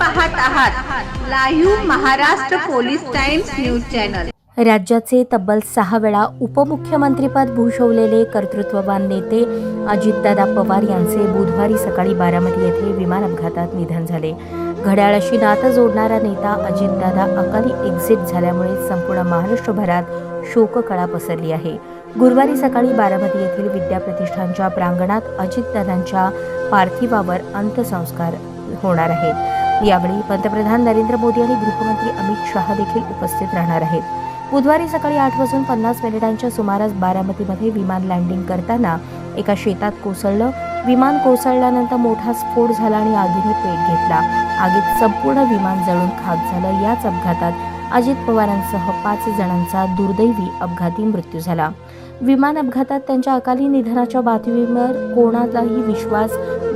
पाहत आहात live Maharashtra police times news channel. राज्याचे तब्बल 6 वेळा उपमुख्यमंत्रीपद भूषवलेले कर्तृत्ववान नेते अजितदादा पवार यांचे बुधवारी सकाळी बारामती येथे विमान अपघातात निधन झाले। घड्याळाशी नातं जोडणारा नेता अजितदादा अकाली एक्झिट झाल्यामुळे संपूर्ण महाराष्ट्रभरात शोककळा पसरली आहे। गुरुवारी सकाळी बारामती येथील विद्याप्रतिष्ठानच्या प्रांगणात अजितदादांच्या पार्थिवावर अंत्यसंस्कार होणार आहेत। यावेळी पंतप्रधान नरेंद्र मोदी आणि गृहमंत्री अमित शहा देखील उपस्थित राहणार आहेत। बुधवारी सकाळी 8:50 सुमारास बारामतीमध्ये विमान लँडिंग करताना एका शेतात कोसळलं। विमान कोसळल्यानंतर मोठा स्फोट झाला आणि आगीने पेट घेतला। आगीत संपूर्ण विमान जळून खाक झालं। याच अपघातात अजित पवारांसह 5 जणांचा दुर्दैवी अपघाती मृत्यू झाला। विमान अपघातात त्यांच्या अकाली निधनाच्या बातमीवर कोणाचाही विश्वास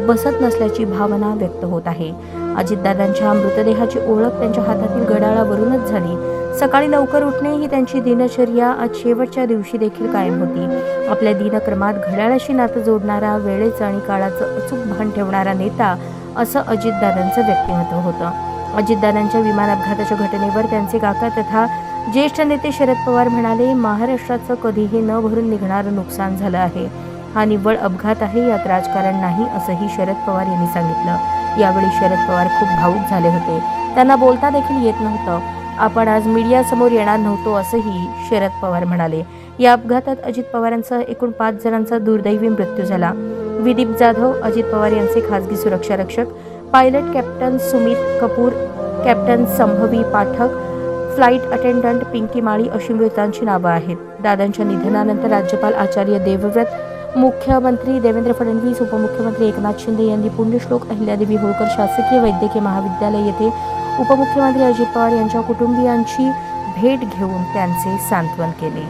बसत नसल्याची भावना व्यक्त होत आहे। अजितदादांच्या मृतदेहाची ओळख त्यांच्या हातातील घड्याळावरूनच झाली। सकाळी लवकर उठणे ही त्यांची दिनचर्या आज शेवटच्या दिवशी देखील कायम होती। आपल्या दिनक्रमात घड्याळाशी नातं जोडणारा, वेळेचं आणि काळाचं अचूक भान ठेवणारा नेता असं अजितदादांचं व्यक्तिमत्व होतं। अजितदादांच्या विमान अपघाताच्या घटनेवर त्यांचे काका तथा ज्येष्ठ नेते शरद पवार म्हणाले, महाराष्ट्राचं कधीही न भरून निघणारं नुकसान झालं आहे। हा निव्वळ अपघात आहे, यात राजकारण नाही असंही शरद पवार यांनी सांगितलं। यावेळी शरद पवार खूप भावूक झाले होते। त्यांना बोलता देखील येत नव्हतं। आपण आज मीडियासमोर येणार नव्हतो असंही शरद पवार म्हणाले। या अपघातात अजित पवारांसह एकूण 5 जणांचा दुर्दैवी मृत्यू झाला। विदीप जाधव, अजित पवार यांचे खासगी सुरक्षा रक्षक, pilot captain Sumit Kapoor, captain Sambhavi Pathak, flight attendant Pinki Mali अशी मृतांची नावं आहेत। दादांच्या निधनानंतर राज्यपाल आचार्य देवव्रत, मुख्यमंत्री देवेंद्र फडणवीस, उपमुख्यमंत्री एकनाथ शिंदे यांनी पुण्यश्लोक अहिल्यादेवी होळकर शासकीय वैद्यकीय महाविद्यालय येथे उपमुख्यमंत्री अजित पवार यांच्या कुटुंबियांची भेट घेऊन त्यांचे सांत्वन केले।